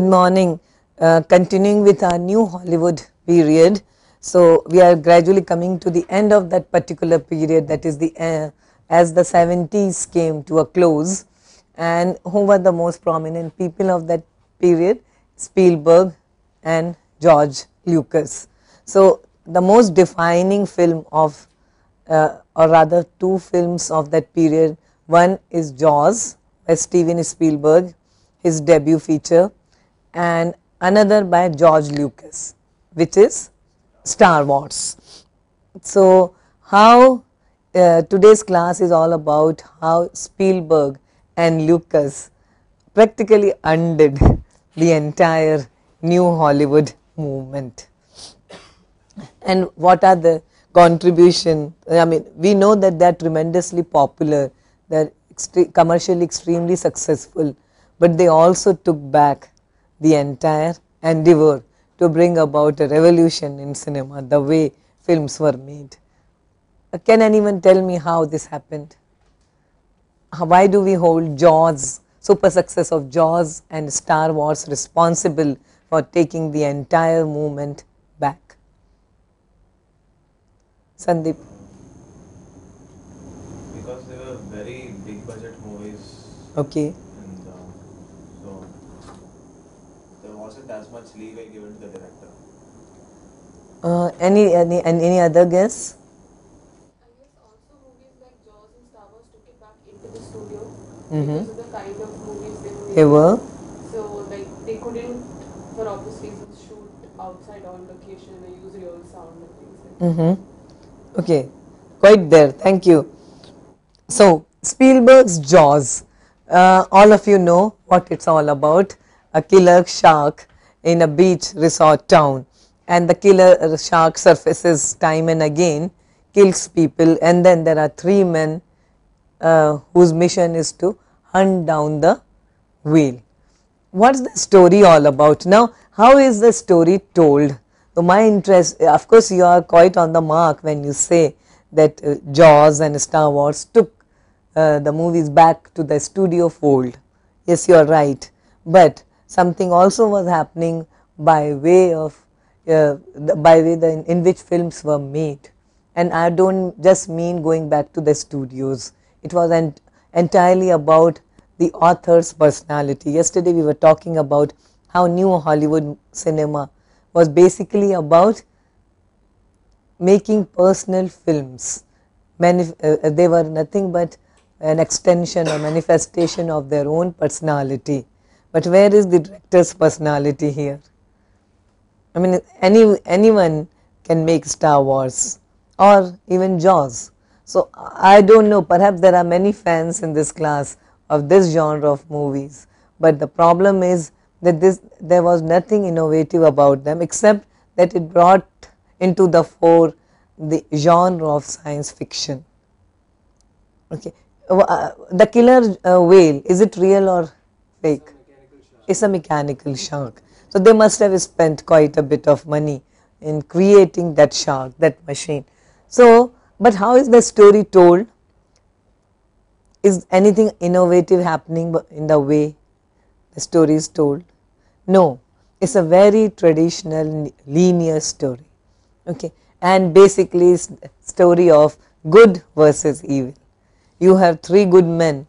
Good morning. Continuing with our new Hollywood period. So we are gradually coming to the end of that particular period, that is the as the 70s came to a close. And who were the most prominent people of that period? Spielberg and George Lucas. So the most defining film of or rather two films of that period, one is Jaws by Steven Spielberg, his debut feature, and another by George Lucas, which is Star Wars. So how today's class is all about how Spielberg and Lucas practically undid the entire new Hollywood movement. And what are the contribution? I mean, we know that they are tremendously popular, they are commercially extremely successful, but they also took back the entire endeavor to bring about a revolution in cinema, the way films were made. Can anyone tell me how this happened? Why do we hold Jaws, super success of Jaws and Star Wars, responsible for taking the entire movement back? Sandeep. Because they were very big budget movies. Okay. So there wasn't as much leeway given to the director. Any other guess? I guess also movies like Jaws and Star Wars took it back into the studio Mm-hmm. because of the kind of movies They were. So like they couldn't, for obvious reasons, shoot outside on location and use real sound and things like that. Mm-hmm. Okay, quite there. Thank you. So Spielberg's Jaws. All of you know what it's all about. A killer shark in a beach resort town, and the killer shark surfaces time and again, kills people, and then there are three men whose mission is to hunt down the whale. What's the story all about? Now, how is the story told? So my interest, of course you are quite on the mark when you say that Jaws and Star Wars took the movies back to the studio fold. Yes, you are right, but something also was happening by way of in which films were made. And I don't just mean going back to the studios. It was entirely about the author's personality. Yesterday we were talking about how new Hollywood cinema was basically about making personal films. They were nothing but an extension or manifestation of their own personality. But where is the director's personality here? I mean, anyone can make Star Wars or even Jaws. So I don't know, perhaps there are many fans in this class of this genre of movies, but the problem is that there was nothing innovative about them except that it brought into the fore the genre of science fiction. Okay, the killer whale, is it real or fake? It's a mechanical shark. So they must have spent quite a bit of money in creating that shark, that machine. So, but how is the story told? Is anything innovative happening in the way the story is told? No, it's a very traditional linear story. Okay, and basically it's a story of good versus evil. You have three good men.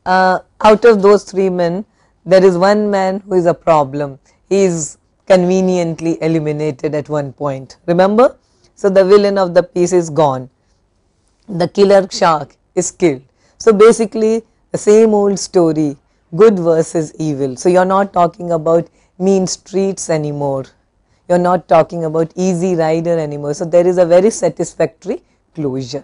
Out of those three men, there is one man who is a problem. He is conveniently eliminated at one point. Remember? So the villain of the piece is gone. The killer shark is killed. So basically the same old story, good versus evil. So you are not talking about mean streets anymore. You are not talking about Easy Rider anymore. So there is a very satisfactory closure.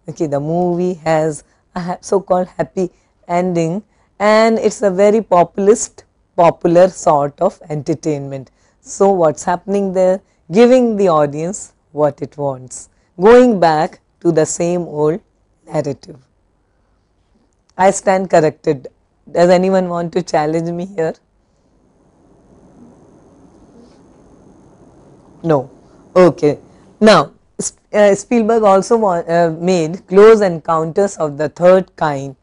Okay, the movie has a so-called happy ending, and it's a very popular sort of entertainment. So what's happening there? Giving the audience what it wants, going back to the same old narrative. I stand corrected. Does anyone want to challenge me here? No. Okay. Now, Spielberg also made Close Encounters of the Third Kind,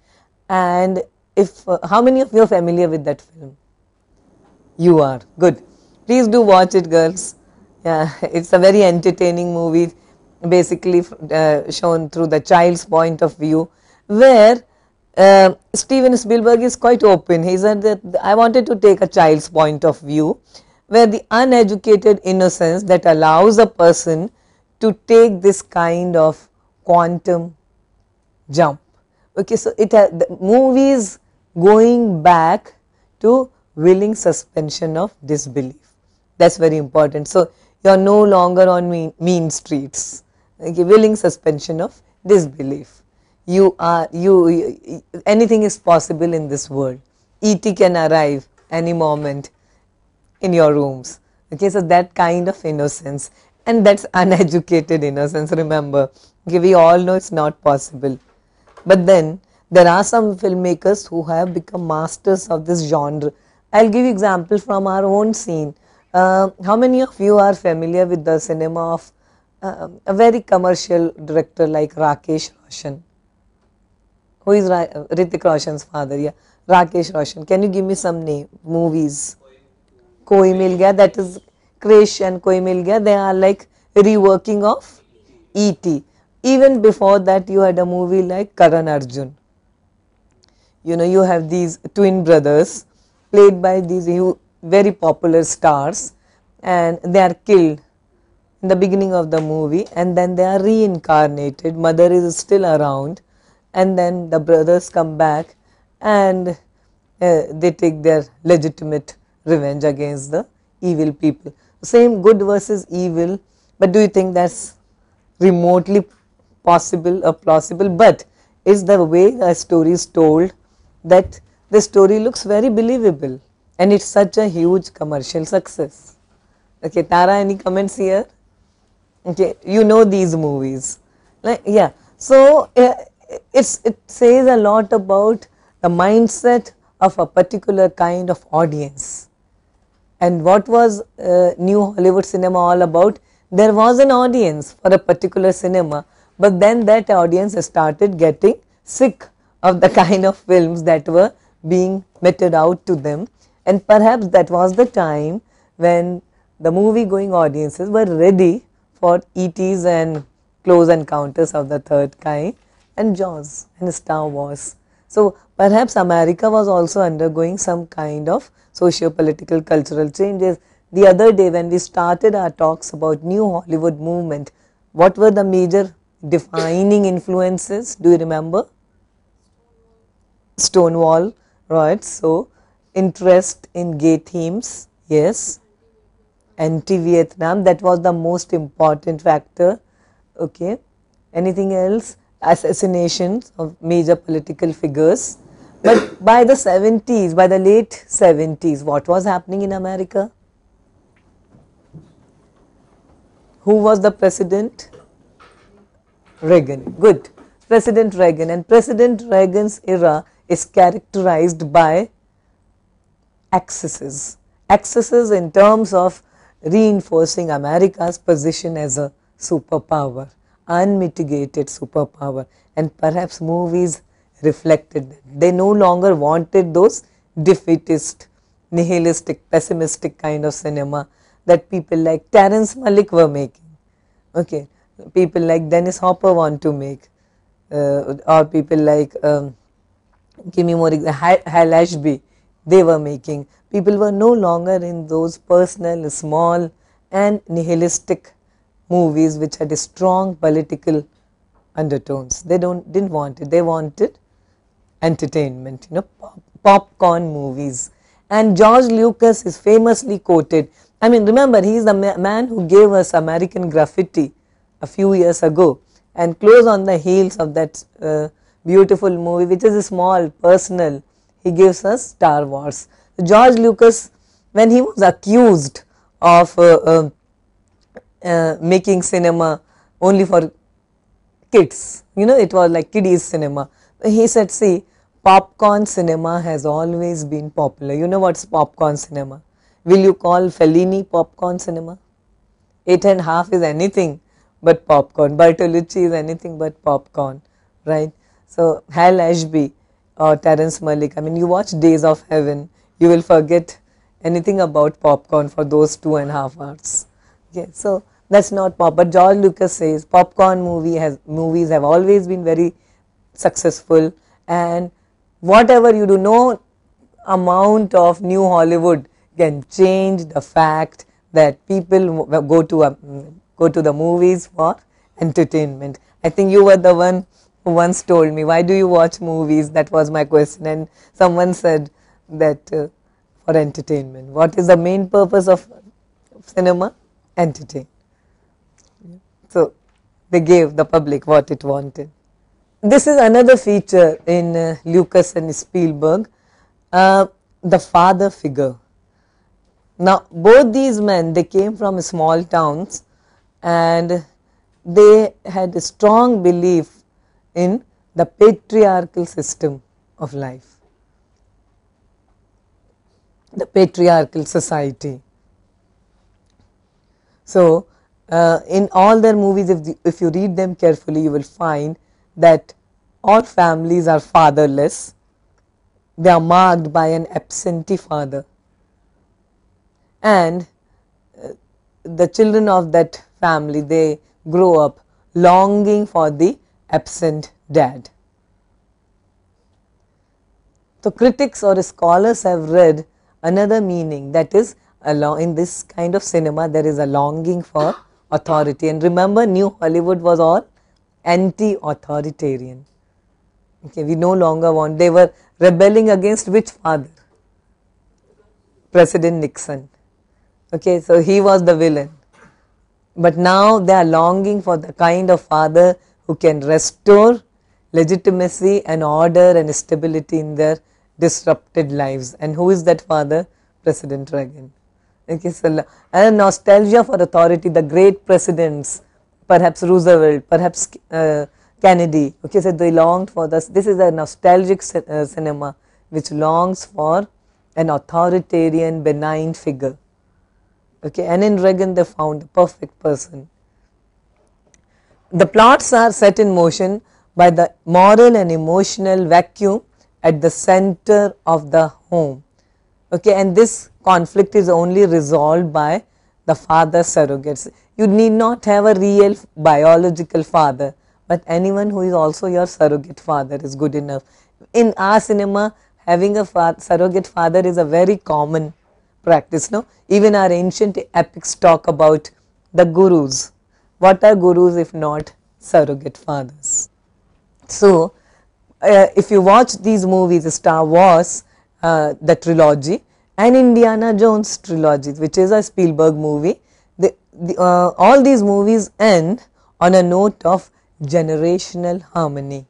and if how many of you are familiar with that film? You are. Good. Please do watch it, girls. Yeah, it's a very entertaining movie, basically shown through the child's point of view, where Steven Spielberg is quite open. He said that I wanted to take a child's point of view, where the uneducated innocence that allows a person to take this kind of quantum jump. Okay, so the movie is going back to willing suspension of disbelief. That's very important. So you are no longer on mean streets. Okay, willing suspension of disbelief. Anything is possible in this world. E.T. can arrive any moment in your rooms. Okay, so that kind of innocence, and that's uneducated innocence. Remember, okay, we all know it's not possible. But then there are some filmmakers who have become masters of this genre. I'll give you example from our own scene. How many of you are familiar with the cinema of a very commercial director like Rakesh Roshan? Who is Hrithik Roshan's father? Yeah, Rakesh Roshan. Can you give me some movies? Koi Mil Gaya, that is Krish and Koi Mil Gaya. They are like reworking of E.T. Even before that, you had a movie like Karan Arjun. You know, you have these twin brothers played by these very popular stars, and they are killed in the beginning of the movie, and then they are reincarnated. Mother is still around, and then the brothers come back and they take their legitimate revenge against the evil people. Same good versus evil, but do you think that's remotely possible or plausible? But it's the way the story is told that the story looks very believable, and it's such a huge commercial success. Okay, Tara, any comments here? Okay, you know these movies. Yeah, so it says a lot about the mindset of a particular kind of audience. And what was New Hollywood cinema all about? There was an audience for a particular cinema, but then that audience started getting sick of the kind of films that were being meted out to them, and perhaps that was the time when the movie going audiences were ready for E.T.s and Close Encounters of the Third Kind and Jaws and Star Wars. So perhaps America was also undergoing some kind of socio-political cultural changes. The other day when we started our talks about New Hollywood movement, what were the major defining influences? Do you remember? Stonewall, right? So interest in gay themes, yes. Anti-Vietnam, that was the most important factor. Okay, anything else? Assassinations of major political figures. But by the 70s, by the late 70s, what was happening in America? Who was the president? Reagan. Good. President Reagan. And President Reagan's era is characterized by excesses. Excesses in terms of reinforcing America's position as a superpower, unmitigated superpower, and perhaps movies reflected that. They no longer wanted those defeatist, nihilistic, pessimistic kind of cinema that people like Terence Malick were making. Okay, people like Dennis Hopper want to make, or people like, give me more, Hal Ashby, they were making. People were no longer in those personal, small and nihilistic movies which had strong political undertones. They didn't want it. They wanted entertainment, you know, popcorn movies. And George Lucas is famously quoted. I mean, remember, he is the man who gave us American Graffiti a few years ago, and close on the heels of that beautiful movie, which is small, personal, he gives us Star Wars. George Lucas, when he was accused of making cinema only for kids, you know, it was like kiddies cinema, he said, see, popcorn cinema has always been popular. You know what's popcorn cinema? Will you call Fellini popcorn cinema? 8.5 is anything but popcorn. Bertolucci is anything but popcorn, right? So Hal Ashby or Terence Malick, I mean, you watch Days of Heaven, you will forget anything about popcorn for those 2.5 hours. Okay, so that's not pop. But George Lucas says popcorn movies have always been very successful, and whatever you do, no amount of New Hollywood can change the fact that people go to the movies for entertainment. I think you were the one who once told me, why do you watch movies? That was my question, and someone said that for entertainment. What is the main purpose of cinema? Entertain. So they gave the public what it wanted. This is another feature in Lucas and Spielberg, the father figure. Now both these men, they came from small towns, and they had a strong belief in the patriarchal system of life, the patriarchal society. So in all their movies, if you read them carefully, you will find that all families are fatherless. They are marked by an absentee father, and the children of that family, they grow up longing for the absent dad. So critics or scholars have read another meaning, that is, in this kind of cinema there is a longing for authority. And remember, New Hollywood was all anti-authoritarian. Okay, we no longer want, they were rebelling against which father? President Nixon. Okay, so he was the villain. But now they are longing for the kind of father who can restore legitimacy and order and stability in their disrupted lives. And who is that father? President Reagan. Okay, so a nostalgia for authority, the great presidents, perhaps Roosevelt, perhaps Kennedy. Okay, so they longed for this. This is a nostalgic cinema which longs for an authoritarian, benign figure. Okay, and in Reagan they found the perfect person. The plots are set in motion by the moral and emotional vacuum at the center of the home. Okay, and this conflict is only resolved by the father surrogates. You need not have a real biological father, but anyone who is also your surrogate father is good enough. In our cinema, having a surrogate father is a very common practice. No, even our ancient epics talk about the gurus. What are gurus if not surrogate fathers? So if you watch these movies, Star Wars, the trilogy, and Indiana Jones trilogy, which is a Spielberg movie, all these movies end on a note of generational harmony.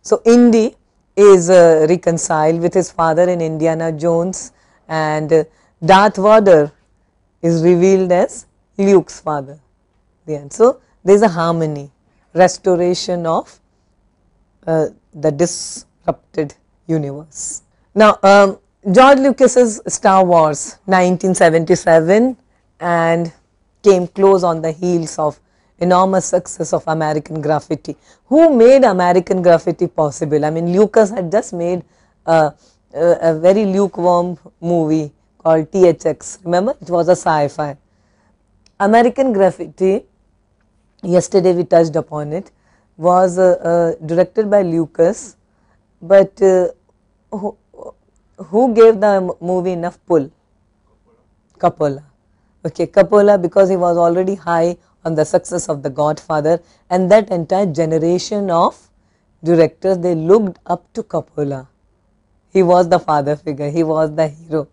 So Indy is reconciled with his father in Indiana Jones, and Darth Vader is revealed as Luke's father. So there is a harmony, restoration of the disrupted universe. Now George Lucas's Star Wars 1977 and came close on the heels of enormous success of American Graffiti. Who made American Graffiti possible? I mean, Lucas had just made a very lukewarm movie called THX. Remember, it was a sci-fi. American Graffiti, yesterday we touched upon it, was directed by Lucas, but who gave the movie enough pull? Coppola. Okay, Coppola, because he was already high on the success of The Godfather, and that entire generation of directors, they looked up to Coppola. He was the father figure, he was the hero.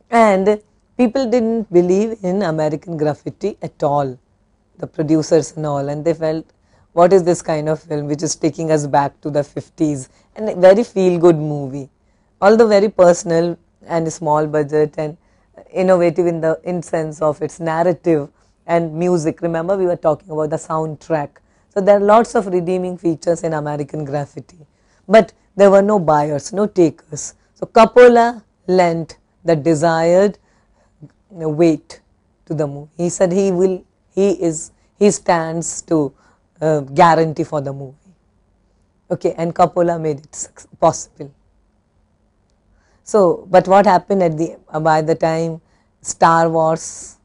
And people didn't believe in American Graffiti at all, the producers and all, and they felt, what is this kind of film which is taking us back to the 50s, and a very feel-good movie, although very personal and small budget and innovative in sense of its narrative and music. Remember, we were talking about the soundtrack. So there are lots of redeeming features in American Graffiti, but there were no buyers, no takers. So Coppola lent the desired weight to the movie. He said he stands to guarantee for the movie. Okay, and Coppola made it possible. So, but what happened at the by the time Star Wars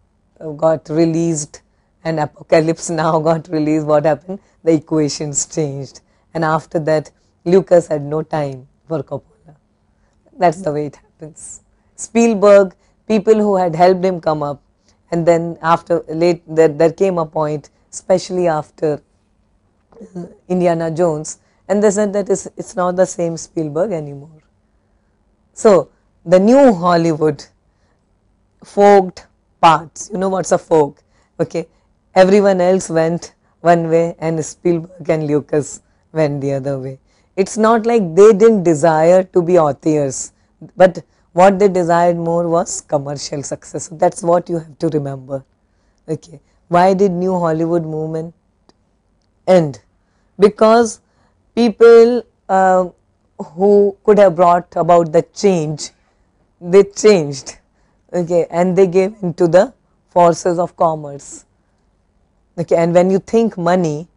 got released and Apocalypse Now got released, what happened? The equations changed, and after that Lucas had no time for Coppola. That's the way it happens. Spielberg, people who had helped him come up, and then after late there came a point, especially after Indiana Jones, and they said that it's not the same Spielberg anymore. So the new Hollywood forked paths. You know what's a fork? Okay, everyone else went one way and Spielberg and Lucas went the other way. It's not like they didn't desire to be authors, but what they desired more was commercial success. So that's what you have to remember. Okay, why did New Hollywood movement end? Because people who could have brought about the change, they changed, okay, and they gave into the forces of commerce. Okay, and when you think money,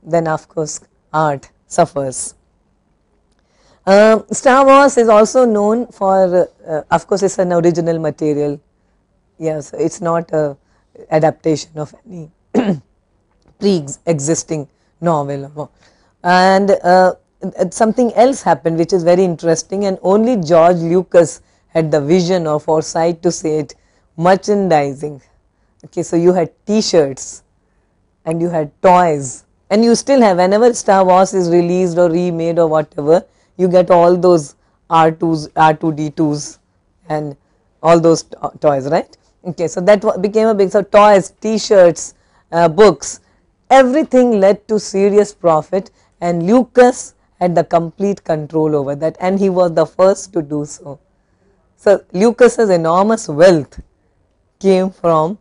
then of course art suffers. Star Wars is also known for, of course, it's an original material. Yes, it's not a adaptation of any pre-existing novel. And something else happened which is very interesting, and only George Lucas had the vision or foresight to say it: merchandising. Okay, so you had T-shirts and you had toys, and you still have, whenever Star Wars is released or remade or whatever, you get all those R2s, R2D2s and all those toys, right? Okay, so that became a big, so toys, T-shirts, books, everything led to serious profit, and Lucas had the complete control over that, and he was the first to do so. So Lucas's enormous wealth came from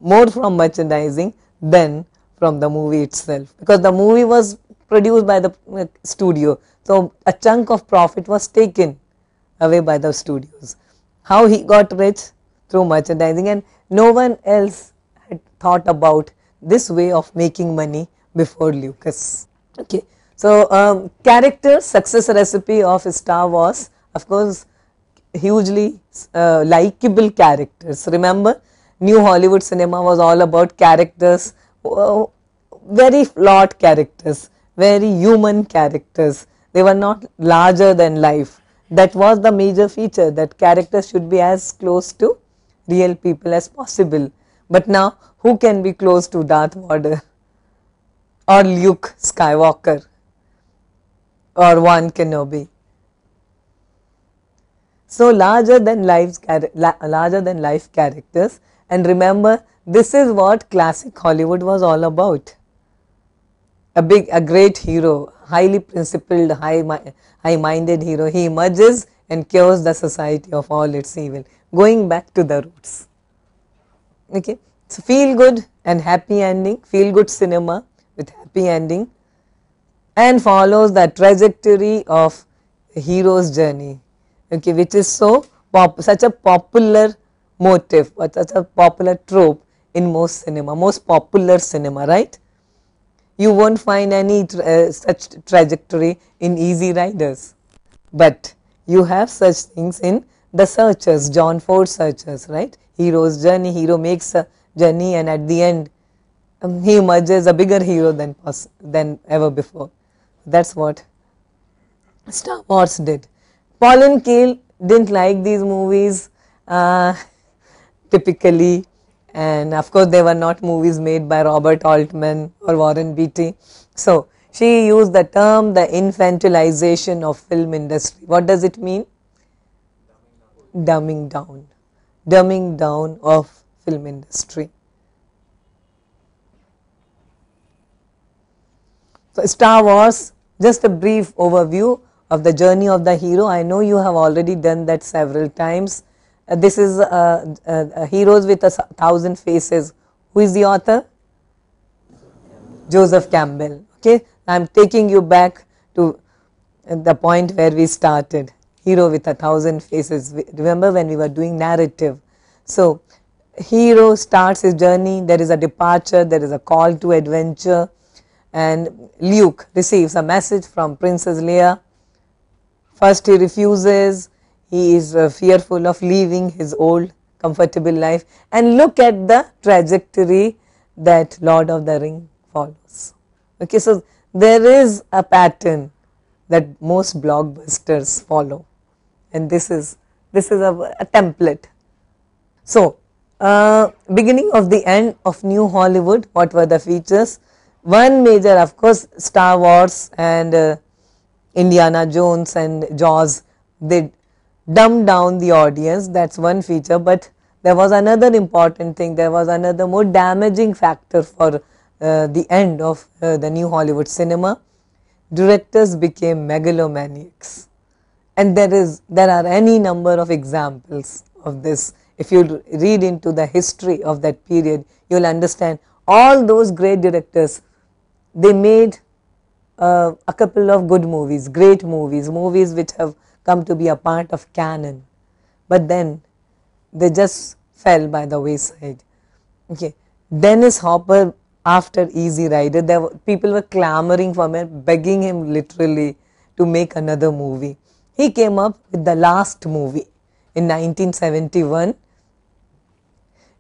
more from merchandising than from the movie itself, because the movie was produced by the studio, so a chunk of profit was taken away by the studios. How he got rich? Through merchandising, and no one else had thought about this way of making money before Lucas. Okay, so character success recipe of Star Wars, of course, hugely likable characters. Remember, New Hollywood cinema was all about characters, very flawed characters, very human characters. They were not larger than life. That was the major feature, that characters should be as close to real people as possible. But now, who can be close to Darth Vader or Luke Skywalker or Obi-Wan Kenobi? So larger than life characters, and remember, this is what classic Hollywood was all about. A great hero, highly principled, high-minded hero. He emerges and cures the society of all its evil, going back to the roots. Okay, so feel good and happy ending, feel good cinema with happy ending, and follows the trajectory of a hero's journey. Okay, which is such a popular motive, or such a popular trope in most cinema, most popular cinema, right? You won't find any such trajectory in Easy Riders, but you have such things in The Searchers, John Ford Searchers, right? Hero's journey, hero makes a journey, and at the end he emerges a bigger hero than ever before. That's what Star Wars did. Pauline Kael didn't like these movies typically, and of course they were not movies made by Robert Altman or Warren Beatty. So she used the term the infantilization of film industry. What does it mean? Dumbing down. Dumbing down of film industry. So Star Wars, just a brief overview of the journey of the hero. I know you have already done that several times. This is Heroes with 1,000 Faces. Who is the author? Joseph Campbell. Okay, I am taking you back to the point where we started. Hero with 1,000 Faces. Remember when we were doing narrative. So hero starts his journey, there is a departure, there is a call to adventure, and Luke receives a message from Princess Leia. First he refuses, he is fearful of leaving his old comfortable life, and look at the trajectory that Lord of the Ring follows. Okay, so there is a pattern that most blockbusters follow, and this is a template. So, beginning of the end of New Hollywood, what were the features? One major, of course, Star Wars and Indiana Jones and Jaws, they dumbed down the audience, that's one feature. But there was another important thing, there was another more damaging factor for the end of the New Hollywood cinema. Directors became megalomaniacs, and there are any number of examples of this. If you read into the history of that period, you will understand all those great directors, they made a couple of good movies, great movies, movies which have come to be a part of canon, but then they just fell by the wayside. Okay. Dennis Hopper, after Easy Rider, people were clamoring for him, begging him literally to make another movie. He came up with the last movie in 1971,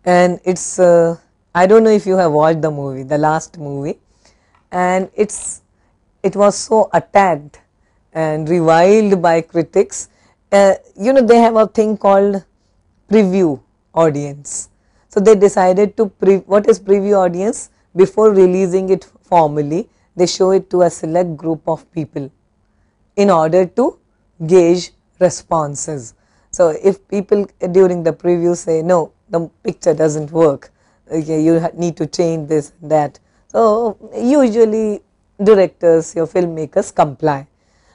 and it's I don't know if you have watched the movie, the last movie, and it was so attacked and reviled by critics. You know, they have a thing called preview audience. So they decided to what is preview audience? Before releasing it formally, they show it to a select group of people in order to gauge responses. So if people during the preview say, no, the picture doesn't work, okay, you need to change this and that, so usually directors, your filmmakers comply.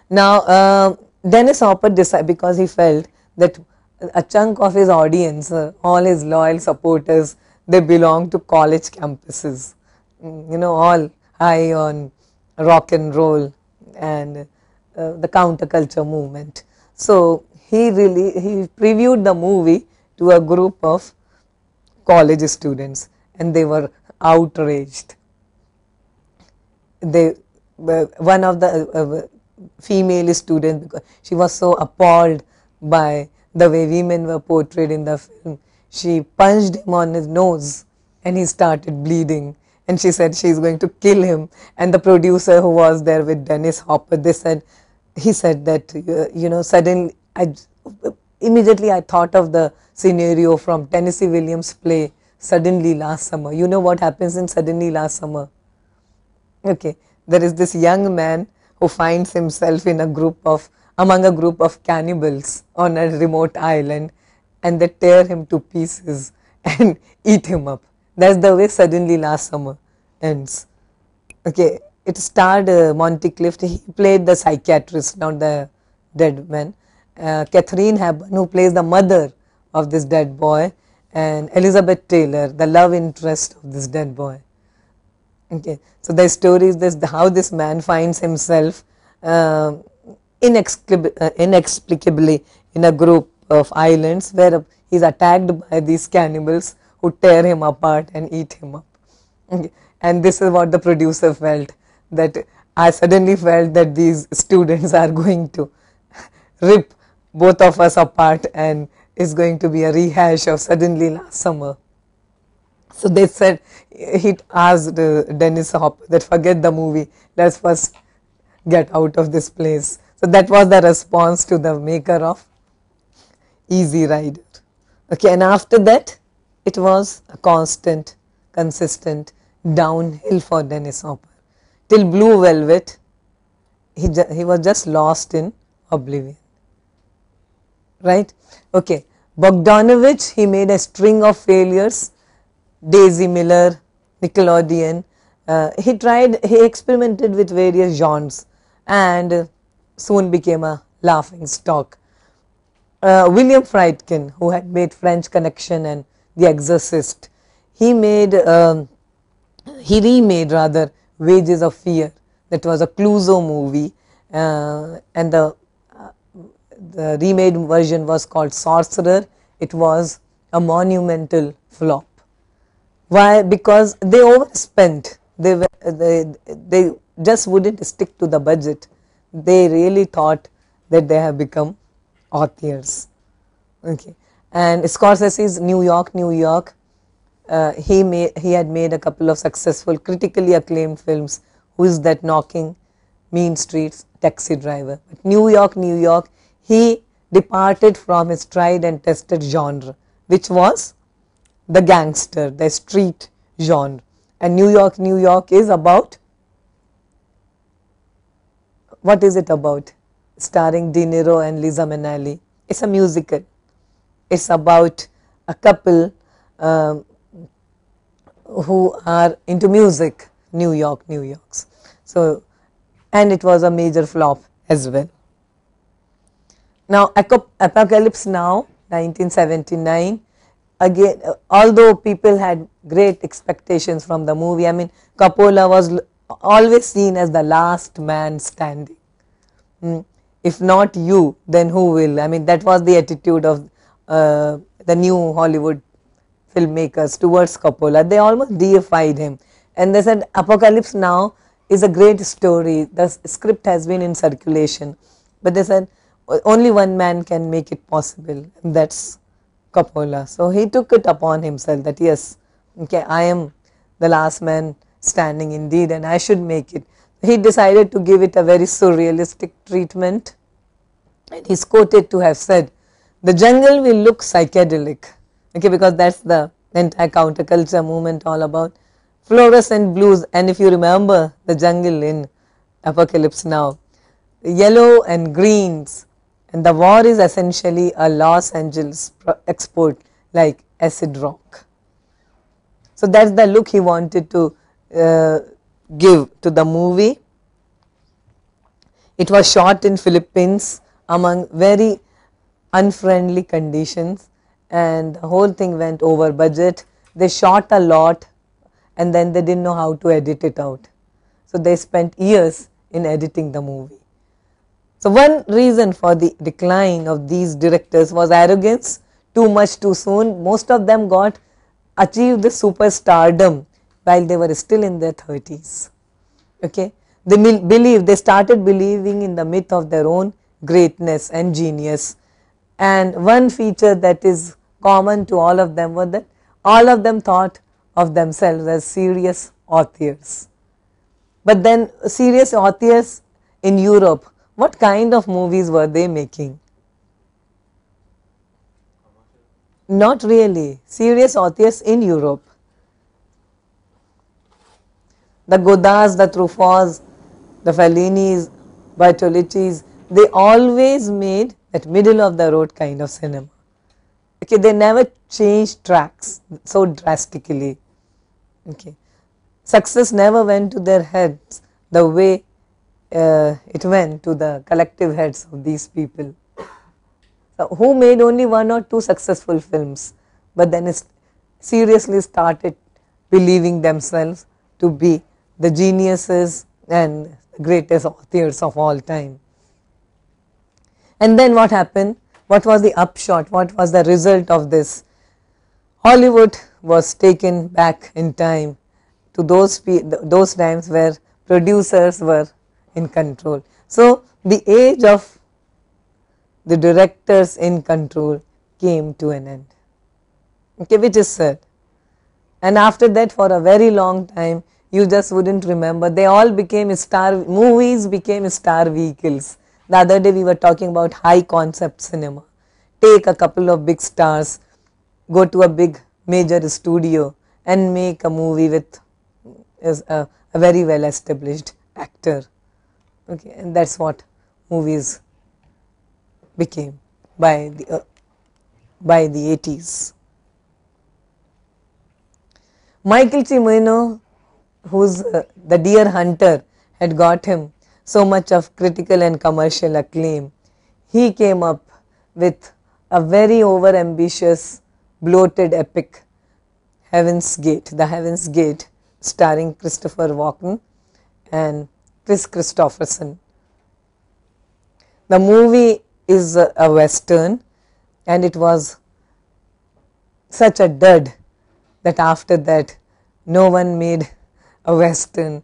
Now Dennis Hopper decided, because he felt that a chunk of his audience, all his loyal supporters, they belong to college campuses, you know, all high on rock and roll and the counterculture movement. So he previewed the movie to a group of college students, and they were outraged. One of the female students, because she was so appalled by the way women were portrayed in the film, she punched him on his nose and he started bleeding, and she said she is going to kill him. And the producer who was there with Dennis Hopper, he said that you know, suddenly immediately I thought of the scenario from Tennessee Williams' play Suddenly Last Summer. You know what happens in Suddenly Last Summer? Okay, there is this young man who finds himself in among a group of cannibals on a remote island, and they tear him to pieces and eat him up. That's the way Suddenly Last Summer ends. Okay, it starred Monty Clift. He played the psychiatrist, not the dead man. Catherine Hepburn, who plays the mother of this dead boy, and Elizabeth Taylor, the love interest of this dead boy. Okay, so the story is this: how this man finds himself inexplicably in a group of islands where he is attacked by these cannibals who tear him apart and eat him up. Okay. And this is what the producer felt, that I suddenly felt that these students are going to rip both of us apart, and it's going to be a rehash of Suddenly Last Summer. So they said, he asked Dennis Hopper that forget the movie, let's first get out of this place. So that was the response to the maker of Easy Rider. Okay, and after that it was a constant, consistent downhill for Dennis Hopper. Till Blue Velvet, he was just lost in oblivion. Right? Okay, Bogdanovich, he made a string of failures. Daisy Miller, Nickelodeon. He experimented with various genres and soon became a laughing stock. William Friedkin, who had made French Connection and The Exorcist, he remade rather Wages of Fear. That was a Clouseau movie, and the remade version was called Sorcerer. It was a monumental flop. Why? Because they overspent. They just wouldn't stick to the budget. They really thought that they have become authors. Okay, and Scorsese's New York, New York. He had made a couple of successful, critically acclaimed films. Who Is That Knocking, Mean Streets, Taxi Driver. But New York, New York, he departed from his tried and tested genre, which was the gangster, the street genre. And New York, New York is about, what is it about? Starring De Niro and Liza Minnelli. It's a musical. It's about a couple who are into music, New York, New Yorks. So, and it was a major flop as well. Now, Apocalypse Now, 1979. Again, although people had great expectations from the movie, I mean, Coppola was always seen as the last man standing. If not you, then who will? I mean, that was the attitude of the new Hollywood filmmakers towards Coppola. They almost deified him, and they said Apocalypse Now is a great story. The script has been in circulation, but they said only one man can make it possible, and that's Coppola. So he took it upon himself that yes, okay, I am the last man standing indeed, and I should make it. He decided to give it a very surrealistic treatment, and he's quoted to have said, "The jungle will look psychedelic." Okay, because that's the entire counterculture movement all about. Fluorescent blues, and if you remember the jungle in Apocalypse Now, yellow and greens, and the war is essentially a Los Angeles export like acid rock. So that's the look he wanted to give to the movie. It was shot in Philippines among very unfriendly conditions, and the whole thing went over budget. They shot a lot, and then they didn't know how to edit it out. So they spent years in editing the movie. So one reason for the decline of these directors was arrogance, too much too soon. Most of them achieved the superstardom while they were still in their 30s. Okay, they started believing in the myth of their own greatness and genius. And one feature that is common to all of them was that all of them thought of themselves as serious authors. But then serious authors in Europe, what kind of movies were they making? Not really. Serious authors in Europe. The Godards, the Truffauts, the Fellinis, Bertolucci's, they always made that middle of the road kind of cinema. Okay, they never changed tracks so drastically. Okay, success never went to their heads the way it went to the collective heads of these people. So who made only one or two successful films, but then seriously started believing themselves to be the geniuses and greatest authors of all time. And then what happened? What was the upshot? What was the result of this? Hollywood was taken back in time to those times where producers were in control. So the age of the directors in control came to an end. Okay, which is sad. And after that, for a very long time, you just wouldn't remember. They all became movies became star vehicles. The other day we were talking about high concept cinema. Take a couple of big stars, go to a big major studio and make a movie with a very well established actor. Okay, and that's what movies became by the 80s. Michael Cimino, who's the Deer Hunter, had got him so much of critical and commercial acclaim. He came up with a very over-ambitious, bloated epic, Heaven's Gate, The Heaven's Gate, starring Christopher Walken and Chris Christopherson. The movie is a western, and it was such a dud that after that no one made a western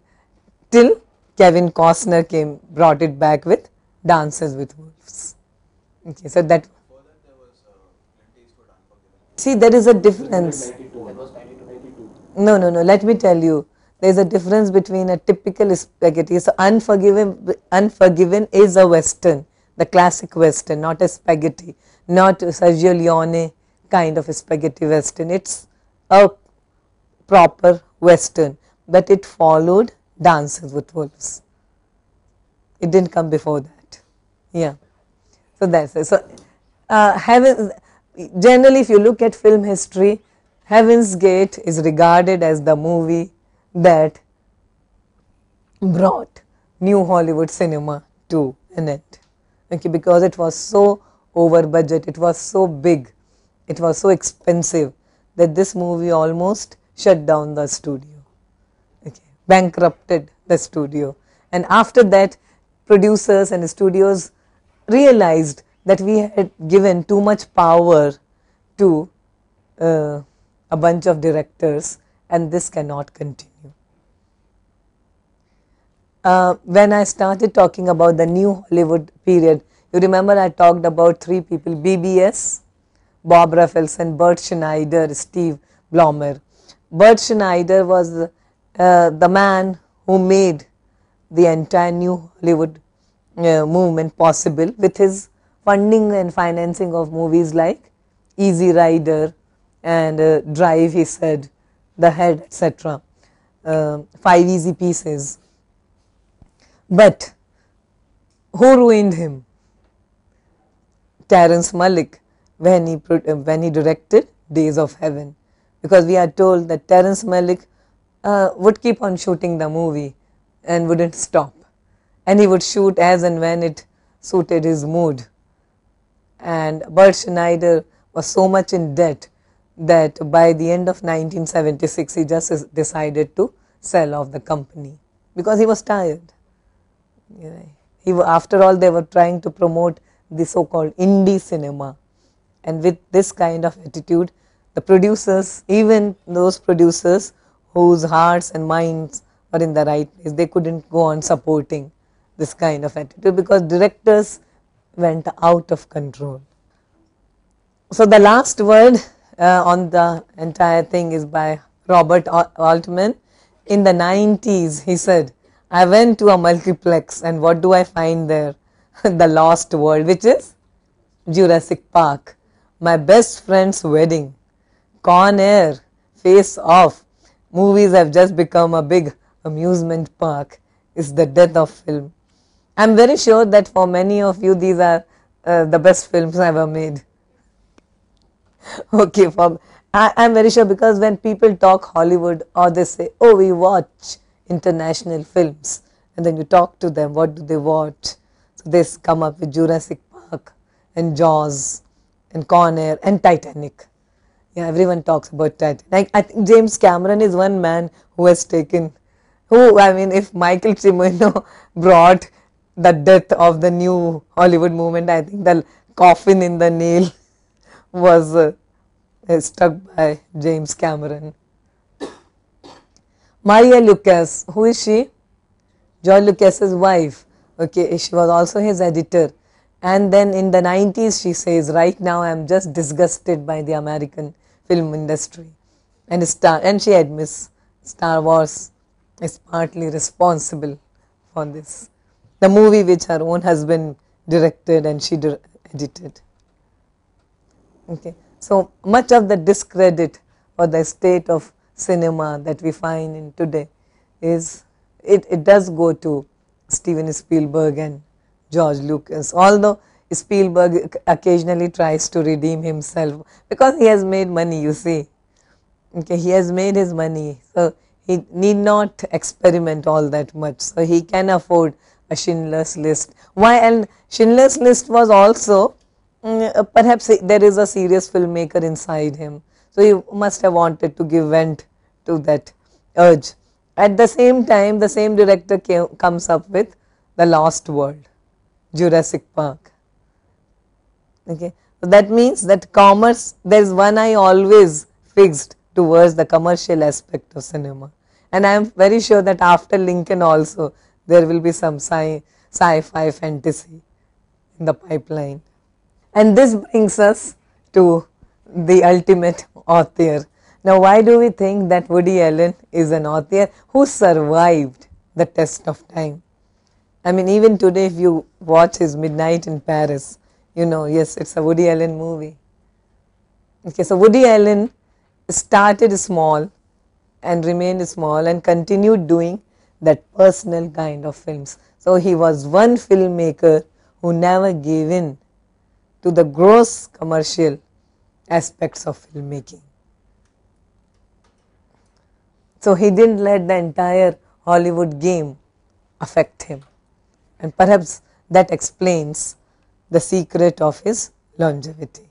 till Kevin Costner brought it back with Dances with Wolves. Okay, so that, Before that, there was Clint Eastwood Unforgiven. see, there is a difference. 92. That was 1992. No, no, no. Let me tell you, there is a difference between a typical spaghetti. So, Unforgiven is a Western, the classic Western, not a spaghetti, not Sergio Leone kind of a spaghetti Western. It's a proper Western, but it followed Dances with Wolves. It didn't come before that. Yeah. So that's it. So, generally, if you look at film history, Heaven's Gate is regarded as the movie that brought New Hollywood cinema to an end. Okay, because it was so over budget, it was so big, it was so expensive that this movie almost shut down the studio. Okay, bankrupted the studio. And after that, producers and studios realized that we had given too much power to a bunch of directors, and this cannot continue. When I started talking about the New Hollywood period, you remember I talked about three people, BBS, Bob Rafelson, Bert Schneider, Steve Blommer. Bert Schneider was the man who made the entire New Hollywood movement possible with his funding and financing of movies like Easy Rider and Drive, he said, The Head, etc. 5 Easy Pieces. But who ruined him? Terrence Malick, when he directed Days of Heaven, because we are told that Terrence Malick would keep on shooting the movie and wouldn't stop, and he would shoot as and when it suited his mood. And Bert Schneider was so much in debt that by the end of 1976 he just decided to sell off the company because he was tired. After all, they were trying to promote the so-called indie cinema, and with this kind of attitude, the producers, even those producers whose hearts and minds were in the right place, they couldn't go on supporting this kind of attitude because directors went out of control. So the last word on the entire thing is by Robert Altman. In the 90s, he said, I went to a multiplex and what do I find there? The Lost World, which is Jurassic Park, my best friend's wedding, Con Air, Face Off. Movies have just become a big amusement park. It's the death of film. I'm very sure that for many of you, these are the best films ever made. Okay, I'm very sure, because when people talk Hollywood or they say, oh, we watch international films, and then you talk to them, what do they watch? So they come up with Jurassic Park and Jaws and Con Air and Titanic. Yeah, everyone talks about Titanic. I think James Cameron is one man who has taken, if Michael Cimino brought the death of the new Hollywood movement, I think the coffin in the nail was struck by James Cameron. Maria Lucas, who is she? George Lucas's wife. Okay, she was also his editor. And then in the 90s, she says, right now I am just disgusted by the American film industry. And she admits Star Wars is partly responsible for this. The movie which her own husband directed and she edited. Okay, so much of the discredit for the state of cinema that we find in today is, it does go to Steven Spielberg and George Lucas, although Spielberg occasionally tries to redeem himself because he has made money, you see. Okay, he has made his money, so he need not experiment all that much, so he can afford a Schindler's List. Why? And Schindler's List was also, perhaps there is a serious filmmaker inside him, so he must have wanted to give vent to that urge. At the same time, the same director comes up with The Lost World, Jurassic Park. Okay, so that means that commerce, there is one eye always fixed towards the commercial aspect of cinema. And I am very sure that after Lincoln also, there will be some sci-fi fantasy in the pipeline. And this brings us to the ultimate author. Now, why do we think that Woody Allen is an author who survived the test of time? I mean, even today, if you watch his Midnight in Paris, you know, yes, it's a Woody Allen movie. Okay, so Woody Allen started small and remained small and continued doing that personal kind of films. So he was one filmmaker who never gave in to the gross commercial aspects of filmmaking. So he didn't let the entire Hollywood game affect him, and perhaps that explains the secret of his longevity.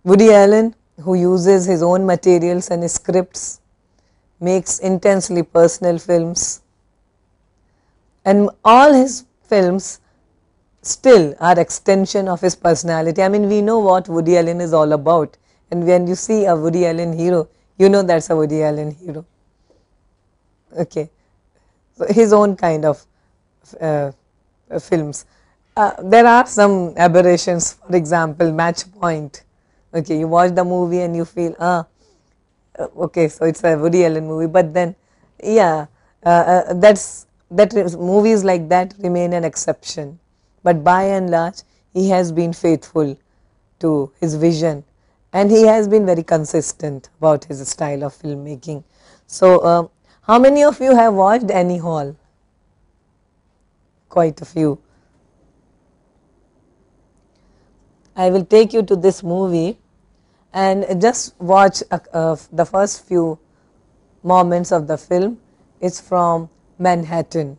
Woody Allen, who uses his own materials and scripts, makes intensely personal films, and all his films still are extension of his personality. I mean, we know what Woody Allen is all about, and when you see a Woody Allen hero, you know that's a Woody Allen hero. Okay, so his own kind of films. There are some aberrations. For example, Match Point. Okay, you watch the movie and you feel, okay, so it's a Woody Allen movie, but then, yeah, movies like that remain an exception. But by and large, he has been faithful to his vision, and he has been very consistent about his style of filmmaking. So, how many of you have watched Annie Hall? Quite a few. I will take you to this movie and just watch the first few moments of the film. It's from Manhattan.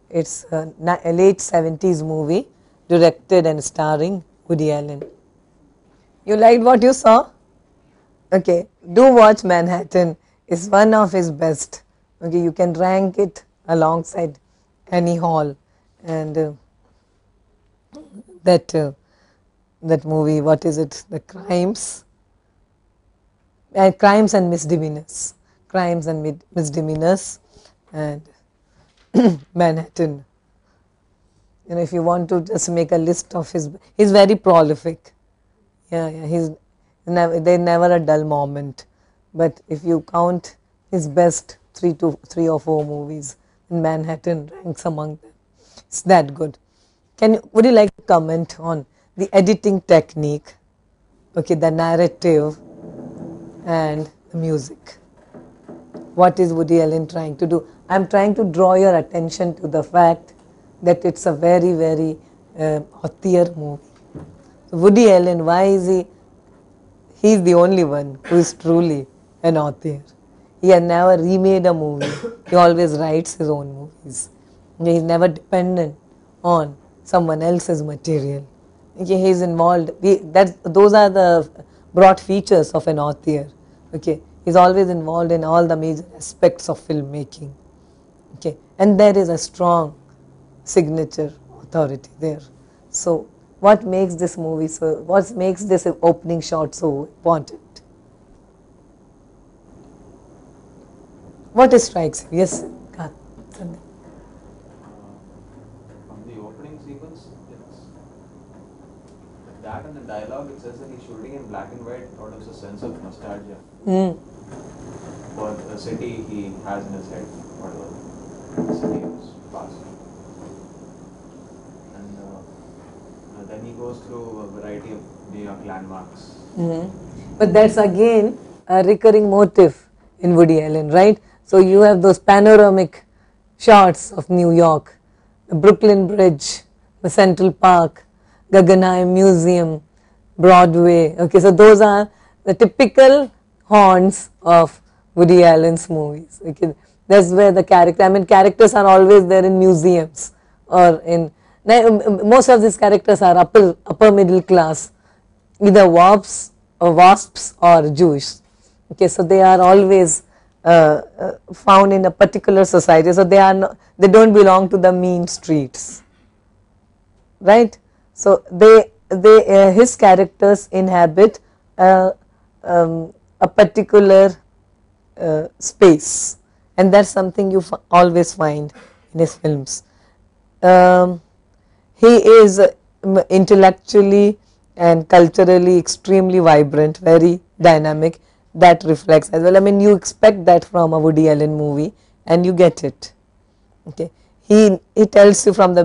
It's a late 70s movie directed and starring Woody Allen. You liked what you saw? Okay, do watch Manhattan. It's one of his best. Okay, you can rank it alongside Annie Hall and that movie, what is it? The Crimes and Misdemeanors. Crimes and Misdemeanors and Manhattan. You know, if you want to just make a list of he's very prolific. Yeah, there's never a dull moment. But if you count his best three or four movies, in Manhattan ranks among them. It's that good. Would you like to comment on the editing technique, okay, the narrative and the music? What is Woody Allen trying to do? I'm trying to draw your attention to the fact that it's a very, very author movie. So Woody Allen, why is he's the only one who is truly an author. He has never remade a movie. He always writes his own movies. He is never dependent on someone else's material. Okay, he is involved. Those are the broad features of an author. Okay, he is always involved in all the major aspects of filmmaking. Okay, and there is a strong signature authority there. So, what makes this movie so? What makes this opening shot so important? What strikes you? Yes, Kat. From the opening sequence, it's that and the dialogue. It says that he's shooting in black and white out of a sense of nostalgia for the city he has in his head, whatever the city is past. And then he goes through a variety of New York landmarks. But that's again a recurring motif in Woody Allen, right? So you have those panoramic shots of New York, the Brooklyn Bridge, the Central Park, Guggenheim Museum, Broadway. Okay, so those are the typical haunts of Woody Allen's movies. Okay, that's where the characters are always there in museums or in. Most of these characters are upper middle class, either wasps or Jewish. Okay, so they are always found in a particular society, so they don't belong to the mean streets, right? So his characters inhabit a particular space, and that's something you always find in his films. He is intellectually and culturally extremely vibrant, very dynamic. That reflects as well. I mean, you expect that from a Woody Allen movie, and you get it. Okay, he tells you from the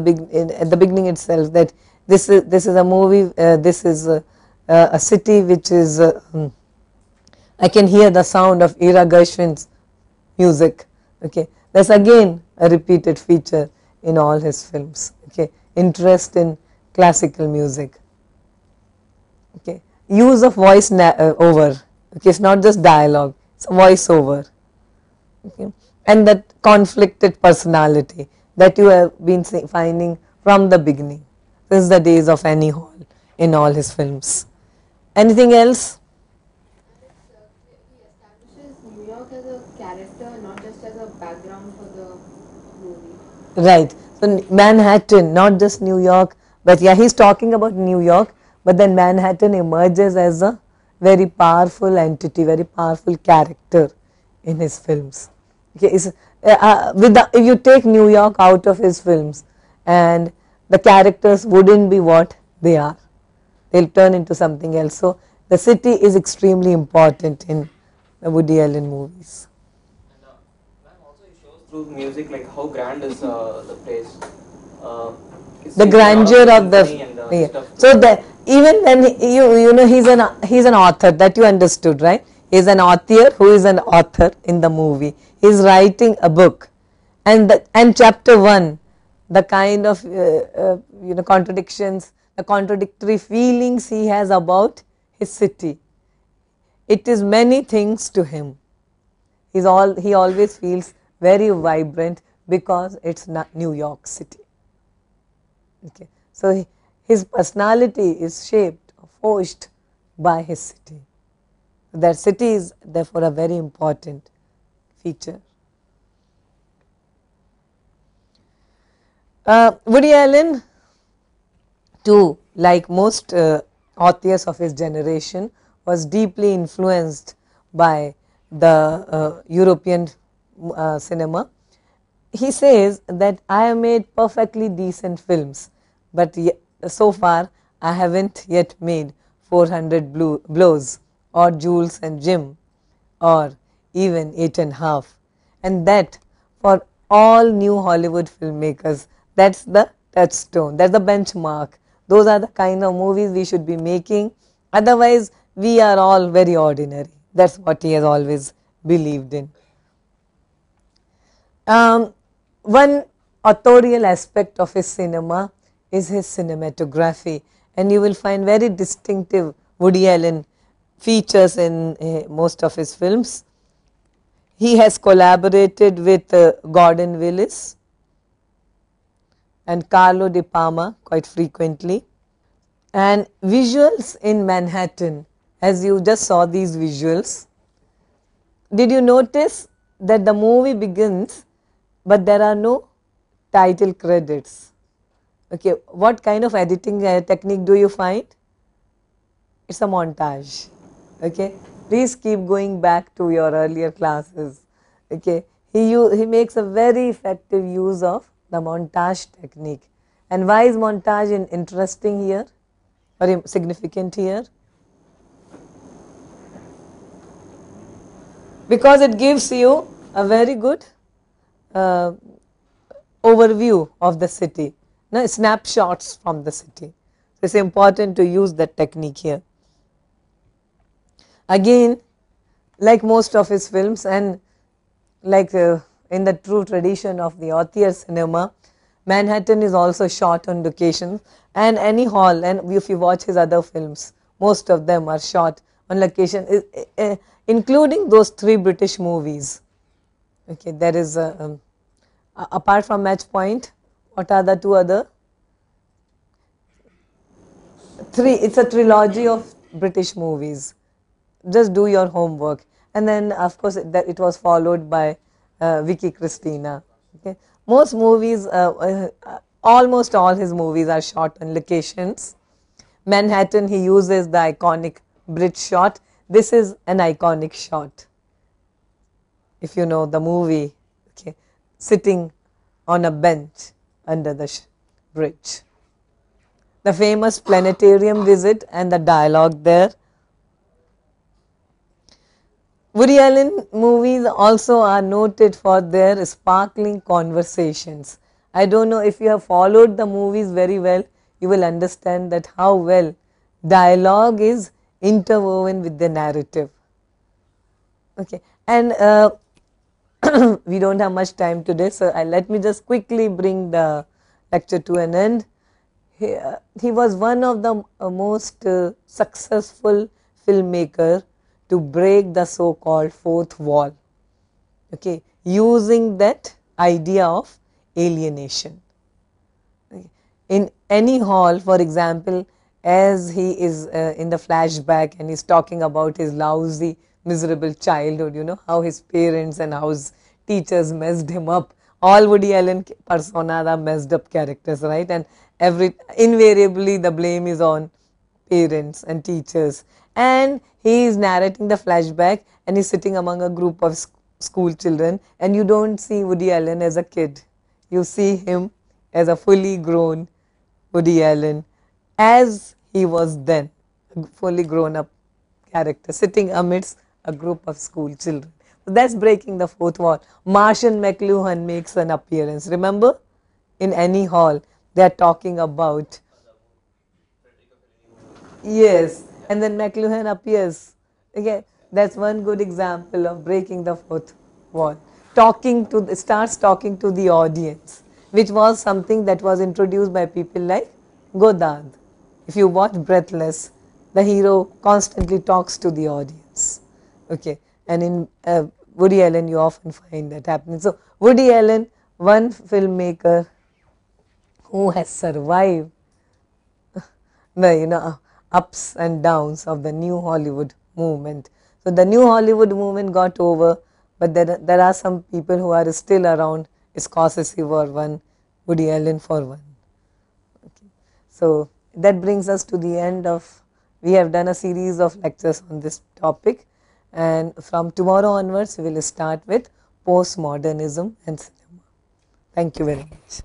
at the beginning itself that this is a movie. This is a city which is. I can hear the sound of Ira Gershwin's music. Okay, that's again a repeated feature in all his films. Okay, interest in classical music. Okay, use of voice over. Okay, it's not just dialogue; it's a voice over. Okay, and that conflicted personality that you have been finding from the beginning, since the days of Annie Hall in all his films. Anything else? He establishes New York as a character, not just as a background for the movie. Right. So Manhattan, not just New York, but yeah, he's talking about New York, but then Manhattan emerges as a very powerful entity, very powerful character in his films. Okay, if you take New York out of his films, and the characters wouldn't be what they are, they'll turn into something else. So the city is extremely important in the Woody Allen movies. And ma'am, also it shows through music like how grand is the place. The grandeur of the yeah. So that even when you know he's an author, that you understood, right? He's an author who is an author in the movie. He's writing a book, and chapter 1, the kind of contradictions, the contradictory feelings he has about his city. It is many things to him. He always feels very vibrant because it's not New York City. Okay, so his personality is shaped or forged by his city. That city is therefore a very important feature. Woody Allen, too, like most authors of his generation, was deeply influenced by the European cinema. He says that I have made perfectly decent films, but so far I haven't yet made 400 Blows or Jules and Jim or even 8½. And that for all new Hollywood filmmakers, that's the touchstone, that's the benchmark. Those are the kind of movies we should be making. Otherwise, we are all very ordinary. That's what he has always believed in. One authorial aspect of his cinema is his cinematography, and you will find very distinctive Woody Allen features in most of his films. He has collaborated with Gordon Willis and Carlo De Palma quite frequently. And visuals in Manhattan, as you just saw these visuals, did you notice that the movie begins but there are no title credits? Okay, what kind of editing technique do you find? It's a montage. Okay, please keep going back to your earlier classes. Okay, he makes a very effective use of the montage technique. And why is montage interesting here or significant here? Because it gives you a very good overview of the city, snapshots from the city. So it's important to use that technique here. Again, like most of his films, and like in the true tradition of the auteur cinema, Manhattan is also shot on location, and Annie Hall, and if you watch his other films, most of them are shot on location, including those 3 British movies. Okay, there is apart from Match Point, what are the 2 other? 3. It's a trilogy of British movies. Just do your homework, and then of course it was followed by Vicky Cristina. Okay, most movies, almost all his movies are shot on locations. Manhattan, he uses the iconic bridge shot. This is an iconic shot, if you know the movie. Okay, sitting on a bench under the bridge. the famous planetarium visit and the dialogue there. Woody Allen movies also are noted for their sparkling conversations. I don't know if you have followed the movies very well, you will understand that how well dialogue is interwoven with the narrative. Okay, and we don't have much time today, so let me just quickly bring the lecture to an end. He was one of the most successful filmmaker to break the so-called fourth wall, okay, using that idea of alienation. In any hall, for example, as he is in the flashback and he's talking about his lousy, miserable childhood, you know, how his parents and how his teachers messed him up. All Woody Allen personas are messed up characters, right? And invariably the blame is on parents and teachers. And he is narrating the flashback and he's sitting among a group of school children, and you don't see Woody Allen as a kid. You see him as a fully grown Woody Allen as he was then, a fully grown up character sitting amidst a group of school children. So that's breaking the fourth wall. Martian McLuhan makes an appearance. Remember, in Annie Hall, they are talking about, yes, and then McLuhan appears. Okay, that's one good example of breaking the fourth wall. Starts talking to the audience, which was something that was introduced by people like Godard. If you watch Breathless, the hero constantly talks to the audience. Okay, and in Woody Allen, you often find that happening. So Woody Allen, one filmmaker who has survived the ups and downs of the New Hollywood movement. So the New Hollywood movement got over, but there are some people who are still around. Scorsese for one, Woody Allen for one. Okay. So that brings us to the end of, we have done a series of lectures on this topic, and from tomorrow onwards we will start with postmodernism and cinema. Thank you very much.